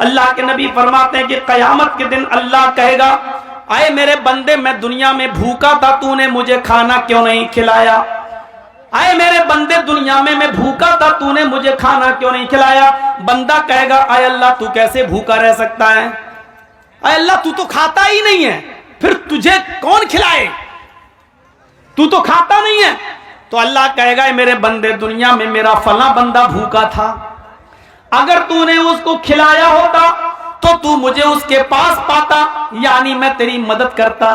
اللہ کے نبی فرماتے ہیں کہ قیامت کے دن اللہ کہے گا اے میرے بندے میں دنیا میں بھوکا تھا تو نے مجھے کھانا کیوں نہیں کھلایا؟ اے میرے بندے دنیا میں بھوکا تھا تو نے مجھے کھانا کیوں نہیں کھلایا؟ بندہ کہے گا اے اللہ تو کیسے بھوکا رہ سکتا ہے؟ اے اللہ تو کھاتا ہی نہیں ہے، پھر تجھے کون کھلائے؟ تو کھاتا نہیں ہے۔ تو اللہ کہے گا اے میرے بندے دنیا میں میرا فلاں بندہ بھوکا تھا، اگر تو نے اس کو کھلایا ہوتا تو مجھے اس کے پاس پاتا، یعنی میں تیری مدد کرتا۔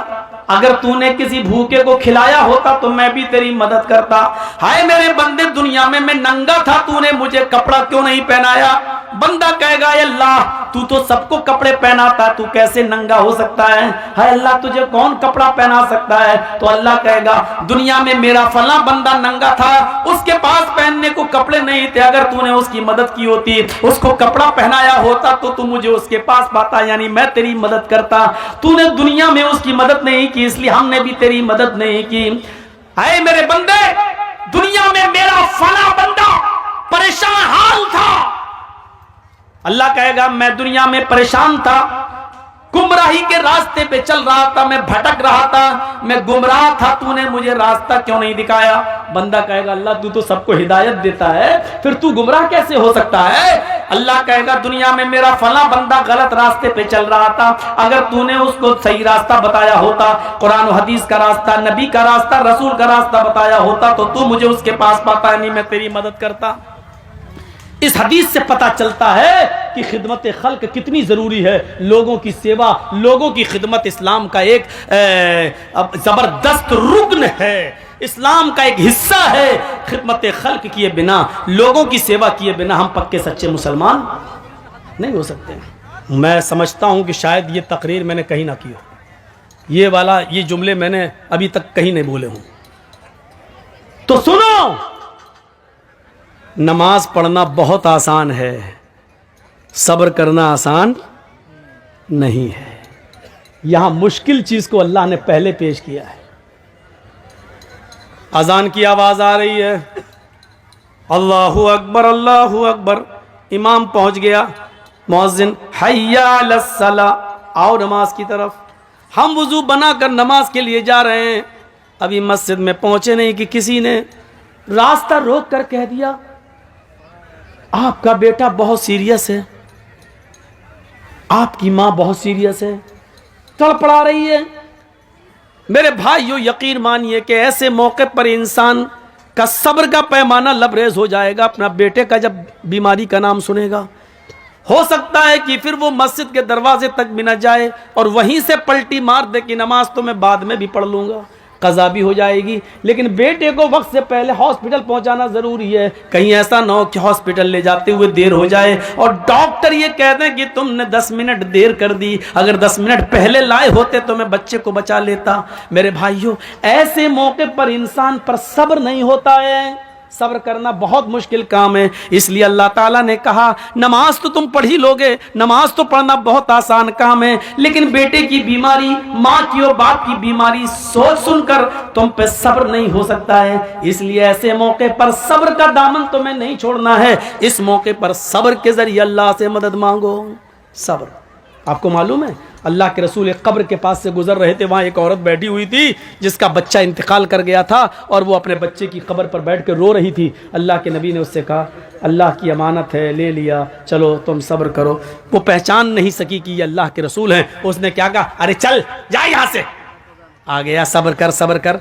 اگر تو نے کسی بھوکے کو کھلایا ہوتا تو میں بھی تیری مدد کرتا۔ ہائے میرے بندے دنیا میں ننگا تھا تو نے مجھے کپڑا کیوں نہیں پہنایا؟ بندہ کہے گا اے اللہ تو سب کو کپڑے پہناتا، تو کیسے ننگا ہو سکتا ہے؟ ہائے اللہ تجھے کون کپڑا پہنا سکتا ہے؟ تو اللہ کہے گا دنیا میں میرا فلاں بندہ ننگا تھا، اس کے پاس پہننے کو کپڑے نہیں تھے، اگر تو نے اس کی مدد کی ہوتی، اس کو کپڑا پہنایا ہوتا تو مجھے اس کے پاس پاتا، یعنی میں تیری مدد کرتا۔ تو نے دنیا میں اس کی مدد نہیں کی، اس لیے ہم نے بھی تیری مدد نہیں کی۔ اے میرے بندے دنیا میں میرا فلاں بندہ پریشان حال تھا، اللہ کہے گا میں دنیا میں پریشان تھا، گمراہی کے راستے پہ چل رہا تھا، میں بھٹک رہا تھا، میں گمراہ تھا، تو نے مجھے راستہ کیوں نہیں دکھایا؟ بندہ کہے گا اللہ تو سب کو ہدایت دیتا ہے، پھر تو گمراہ کیسے ہو سکتا ہے؟ اللہ کہے گا دنیا میں میرا فلاں بندہ غلط راستے پہ چل رہا تھا، اگر تو نے اس کو صحیح راستہ بتایا ہوتا، قرآن و حدیث کا راستہ، نبی کا راستہ، رسول کا راستہ بتایا ہوتا تو مجھے اس کے پاس پاتا، یعنی میں تیری مدد کرتا۔ اس حدیث سے پتہ چلتا ہے کہ خدمت خلق کتنی ضروری ہے، لوگوں کی سیوا، لوگوں کی خدمت اسلام کا ایک زبردست رکن ہے، اسلام کا ایک حصہ ہے۔ خدمت خلق کیے بنا، لوگوں کی سیوا کیے بنا ہم پکے سچے مسلمان نہیں ہو سکتے۔ میں سمجھتا ہوں کہ شاید یہ تقریر میں نے کہیں نہ کی ہو، یہ جملے میں نے ابھی تک کہیں نہیں بولے ہوں۔ تو سنو، نماز پڑھنا بہت آسان ہے، صبر کرنا آسان نہیں ہے۔ یہاں مشکل چیز کو اللہ نے پہلے پیش کیا ہے۔ اذان کی آواز آ رہی ہے، اللہ اکبر اللہ اکبر، امام پہنچ گیا، مؤذن حی علی الصلاۃ، آؤ نماز کی طرف۔ ہم وضو بنا کر نماز کے لیے جا رہے ہیں، ابھی مسجد میں پہنچے نہیں کہ کسی نے راستہ روک کر کہہ دیا آپ کا بیٹا بہت سیریس ہے، آپ کی ماں بہت سیریس ہے، تڑپڑا رہی ہے۔ میرے بھائیو یقین مانیے کہ ایسے موقع پر انسان کا صبر کا پیمانہ لبریز ہو جائے گا اپنا بیٹے کا جب بیماری کا نام سنے گا۔ ہو سکتا ہے کہ پھر وہ مسجد کے دروازے تک بھی نہ جائے اور وہیں سے پلٹی مار دے کہ نماز تو میں بعد میں بھی پڑھ لوں گا، قضا بھی ہو جائے گی، لیکن بیٹے کو وقت سے پہلے ہاسپٹل پہنچانا ضروری ہے۔ کہیں ایسا نہ ہو کہ ہاسپٹل لے جاتے ہوئے دیر ہو جائے اور ڈاکٹر یہ کہتے ہیں کہ تم نے 10 منٹ دیر کر دی، اگر 10 منٹ پہلے لائے ہوتے تو میں بچے کو بچا لیتا۔ میرے بھائیوں ایسے موقع پر انسان پر صبر نہیں ہوتا ہے، صبر کرنا بہت مشکل کام ہے۔ اس لیے اللہ تعالیٰ نے کہا نماز تو تم پڑھ ہی لوگے، نماز تو پڑھنا بہت آسان کام ہے، لیکن بیٹے کی بیماری، ماں کی اور باپ کی بیماری سوچ سن کر تم پہ صبر نہیں ہو سکتا ہے۔ اس لیے ایسے موقع پر صبر کا دامن تمہیں نہیں چھوڑنا ہے، اس موقع پر صبر کے ذریعے اللہ سے مدد مانگو۔ صبر، آپ کو معلوم ہے اللہ کے رسول ایک قبر کے پاس سے گزر رہے تھے، وہاں ایک عورت بیٹھی ہوئی تھی جس کا بچہ انتقال کر گیا تھا اور وہ اپنے بچے کی قبر پر بیٹھ کے رو رہی تھی۔ اللہ کے نبی نے اس سے کہا اللہ کی امانت ہے، لے لیا، چلو تم صبر کرو۔ وہ پہچان نہیں سکی کہ یہ اللہ کے رسول ہیں، اس نے کیا کہا ارے چل جا یہاں سے، آ گیا صبر کر صبر کر،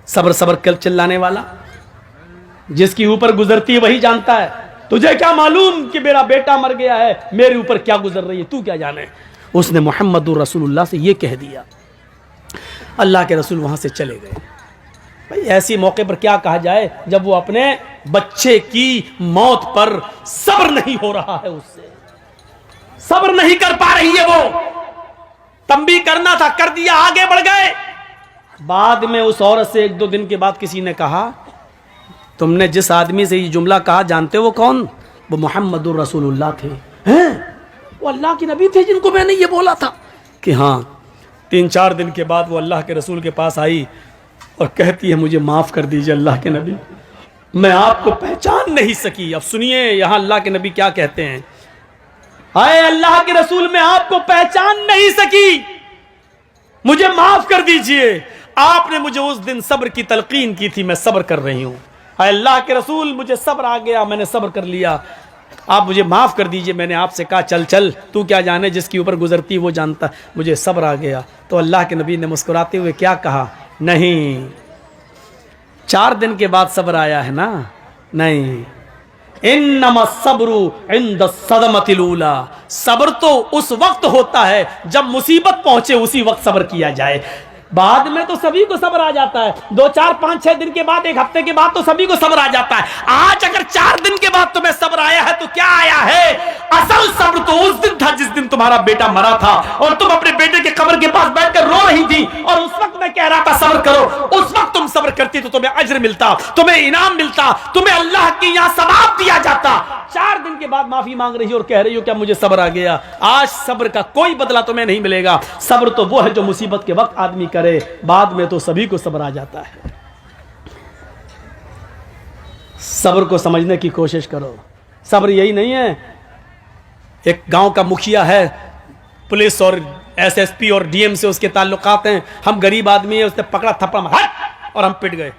صبر صبر کر چلانے والا جس کی اوپر گزرتی ہے وہی جانتا ہے، تجھے کیا معلوم کہ میرا بیٹا مر گیا ہے، میرے اوپر کیا گزر رہی ہے، تو کیا جانے۔ اس نے محمد رسول اللہ سے یہ کہہ دیا، اللہ کے رسول وہاں سے چلے گئے۔ بھائی ایسی موقع پر کیا کہا جائے جب وہ اپنے بچے کی موت پر صبر نہیں ہو رہا ہے، اس سے صبر نہیں کر پا رہی ہے، وہ تنبیہ کرنا تھا کر دیا، آگے بڑھ گئے۔ بعد میں اس عورت سے 1-2 دن کے بعد کسی نے کہا تم نے جس آدمی سے یہ جملہ کہا جانتے وہ کون؟ وہ محمد رسول اللہ تھے، وہ اللہ کے نبی تھے جن کو میں نے یہ بولا تھا کہ ہاں۔ 3-4 دن کے بعد وہ اللہ کے رسول کے پاس آئی اور کہتی ہے مجھے معاف کر دیجئے اللہ کے نبی، میں آپ کو پہچان نہیں سکی۔ اب سنیے یہاں اللہ کے نبی کیا کہتے ہیں، اے اللہ کے رسول میں آپ کو پہچان نہیں سکی, مجھے معاف کر دیجئے, آپ نے مجھے اس دن صبر کی تلقین کی تھی, میں صبر کر رہی ہوں. اے اللہ کے رسول مجھے صبر آ گیا, میں نے صبر کر لیا, آپ مجھے معاف کر دیجئے. میں نے آپ سے کہا چل چل, تو کیا جانے, جس کے اوپر گزرتی وہ جانتا, مجھے صبر آ گیا. تو اللہ کے نبی نے مسکراتے ہوئے کیا کہا, نہیں 4 دن کے بعد صبر آیا ہے نا, نہیں, انما الصبر عند الصدمۃ الاولی, صبر تو اس وقت ہوتا ہے جب مصیبت پہنچے, اسی وقت صبر کیا جائے. بعد میں تو سبھی کو صبر آ جاتا ہے, 2 4 5 6 دن کے بعد, 1 ہفتے کے بعد تو سبھی کو صبر آ جاتا ہے. آج اگر 4 دن کے بعد تمہیں صبر آیا ہے تو کیا آیا ہے؟ اصل صبر تو اس دن تھا جس دن تمہارا بیٹا مرا تھا اور تم اپنے بیٹے کے قبر کے پاس بیٹھ کر رو رہی تھی, اور اس وقت میں کہہ رہا تھا صبر کرو. اس وقت تم صبر کرتی تو تمہیں اجر ملتا, تمہیں انعام ملتا, تمہیں اللہ کے یہاں ثواب دیا جاتا. 4 دن کے بعد معافی مانگ رہی ہو اور کہہ رہی ہو کیا مجھے صبر آ گیا. آج صبر کا کوئی بدلہ تمہیں نہیں ملے گا. صبر تو وہ ہے جو مصیبت کے وقت آدمی کرے, بعد میں تو سبھی کو صبر آ جاتا ہے. صبر کو سمجھنے کی کوشش کرو. صبر یہی نہیں ہے ایک گاؤں کا مکھیا ہے, پولیس اور ایس ایس پی اور ڈی ایم سے اس کے تعلقات ہیں, ہم غریب آدمی ہیں, اس نے پکڑا تھپڑا مارا اور ہم پٹ گئے,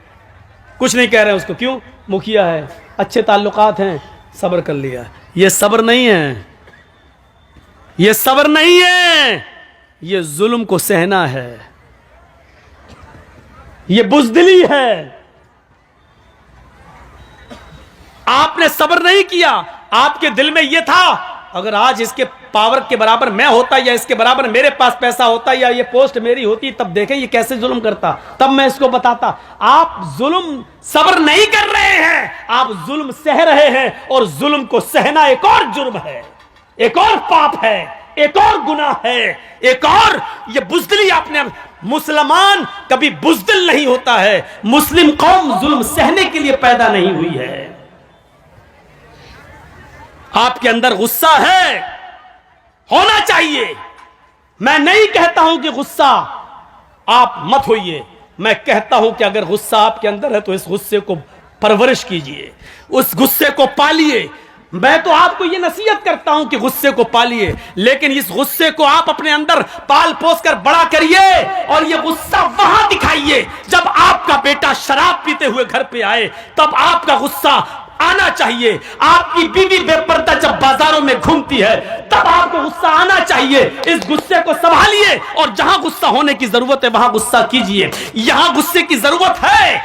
کچھ نہیں کہہ رہے ہیں اس کو, کیوں؟ مکھیا ہے, اچھے تعلقات ہیں, صبر کر لیا. یہ صبر نہیں ہے, یہ صبر نہیں ہے, یہ ظلم کو سہنا ہے, یہ بزدلی ہے. آپ نے صبر نہیں کیا, آپ کے دل میں یہ تھا اگر آج اس کے پاور کے برابر میں ہوتا, یا اس کے برابر میرے پاس پیسہ ہوتا, یا یہ پوسٹ میری ہوتی, تب دیکھیں یہ کیسے ظلم کرتا, تب میں اس کو بتاتا. آپ ظلم صبر نہیں کر رہے ہیں, آپ ظلم سہ رہے ہیں, اور ظلم کو سہنا ایک اور جرم ہے, ایک اور پاپ ہے, ایک اور گناہ ہے, ایک اور یہ بزدلی. آپ نے, مسلمان کبھی بزدل نہیں ہوتا ہے, مسلم قوم ظلم سہنے کے لیے پیدا نہیں ہوئی ہے. آپ کے اندر غصہ ہے, ہونا چاہیے. میں نہیں کہتا ہوں کہ غصہ آپ مت ہوئیے, میں کہتا ہوں کہ اگر غصہ آپ کے اندر ہے تو اس غصے کو پرورش کیجئے, اس غصے کو پالیے. میں تو آپ کو یہ نصیحت کرتا ہوں کہ غصے کو پالیے, لیکن اس غصے کو آپ اپنے اندر پال پوس کر بڑا کریے, اور یہ غصہ وہاں دکھائیے جب آپ کا بیٹا شراب پیتے ہوئے گھر پہ آئے, تب آپ کا غصہ آنا چاہیے. آپ کی بیوی بے پردہ جب بازاروں میں گھومتی ہے, تب آپ کو غصہ آنا چاہیے. اس غصے کو سنبھالیے, اور جہاں غصہ ہونے کی ضرورت ہے وہاں غصہ کیجئے. یہاں غصے کی ضرورت ہے,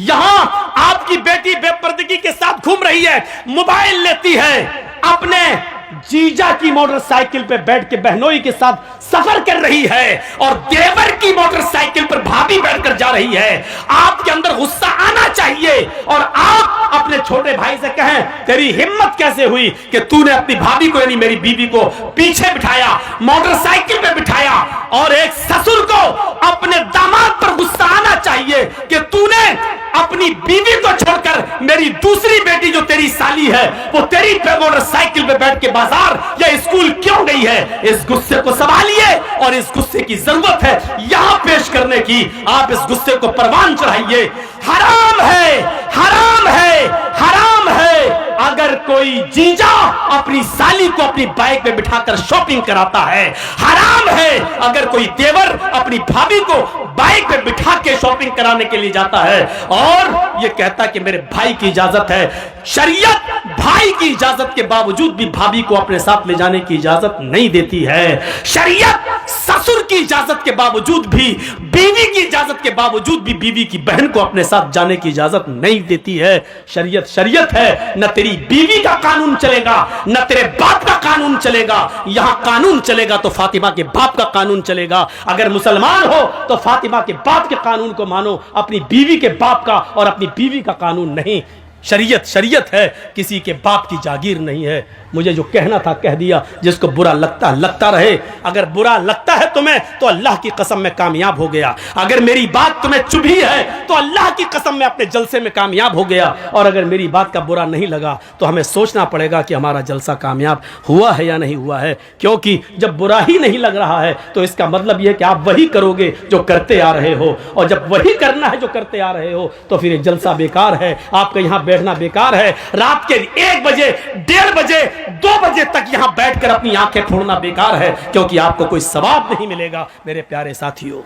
یہاں آپ کی بیٹی بے پردگی کے ساتھ گھوم رہی ہے, موبائل لیتی ہے, اپنے جیجا کی موٹر سائیکل پہ بیٹھ کے بہنوئی کے ساتھ سفر کر رہی ہے, اور دیور کی موٹر سائیکل پر بھابھی بیٹھ کر جا رہی ہے. آپ کے اندر غصہ آنا چاہیے, اور آپ اپنے چھوٹے بھائی سے کہیں تیری ہمت کیسے ہوئی کہ تو نے اپنی بھابھی کو, یعنی میری بیوی کو پیچھے بٹھایا, موٹر سائیکل پہ بٹھایا. اور ایک سسر کو اپنے داماد پر غصہ آنا چاہیے کہ تو نے اپنی بیوی کو چھوڑ کر میری دوسری بیٹی جو تیری سالی ہے وہ تیری موٹر سائیکل پہ بیٹھ کے بازار یا اسکول کیوں گئی ہے. اس غصے کو سنبھالیے, اور اس غصے کی ضرورت ہے یہاں پیش کرنے کی. آپ اس غصے کو پروان چڑھائیے. حرام ہے, حرام ہے, حرام ہے اگر کوئی جیجا اپنی سالی کو اپنی بائک پہ بٹھا کر شاپنگ کراتا ہے. حرام ہے اگر کوئی دیور اپنی بھابھی کو بائک پہ بٹھا کے شاپنگ کرانے کے لیے جاتا ہے اور یہ کہتا کہ میرے بھائی کی اجازت ہے. شریعت بھائی کی اجازت کے باوجود بھی بھابھی کو اپنے ساتھ لے جانے کی اجازت نہیں دیتی ہے. شریعت سسر کی اجازت کے باوجود بھی, بیوی کی اجازت کے باوجود بھی بیوی کی بہن کو اپنے ساتھ جانے کی اجازت نہیں دیتی ہے. شریعت شریعت ہے, نہ تیری بیوی کا قانون چلے گا, نہ تیرے باپ کا قانون چلے گا. یہاں قانون چلے گا تو فاطمہ کے باپ کا قانون چلے گا. اگر مسلمان ہو تو فاطمہ کے باپ کے قانون کو مانو, اپنی بیوی کے باپ کا اور اپنی بیوی کا قانون نہیں. شریعت شریعت ہے, کسی کے باپ کی جاگیر نہیں ہے. مجھے جو کہنا تھا کہہ دیا. جس کو برا لگتا رہے. اگر برا لگتا ہے تمہیں تو اللہ کی قسم میں کامیاب ہو گیا. اگر میری بات تمہیں چبھی ہے تو اللہ کی قسم میں اپنے جلسے میں کامیاب ہو گیا. اور اگر میری بات کا برا نہیں لگا تو ہمیں سوچنا پڑے گا کہ ہمارا جلسہ کامیاب ہوا ہے یا نہیں ہوا ہے. کیونکہ جب برا ہی نہیں لگ رہا ہے تو اس کا مطلب یہ کہ آپ وہی کرو گے جو کرتے آ رہے ہو, اور جب وہی کرنا ہے جو کرتے آ رہے ہو تو پھر یہ جلسہ بیکار ہے. آپ کا یہاں بیٹھنا بیکار ہے. رات کے 1 بجے 1:30 بجے 2 بجے تک یہاں بیٹھ کر اپنی آنکھیں پھوڑنا بیکار ہے, کیونکہ آپ کو کوئی ثواب نہیں ملے گا. میرے پیارے ساتھیوں,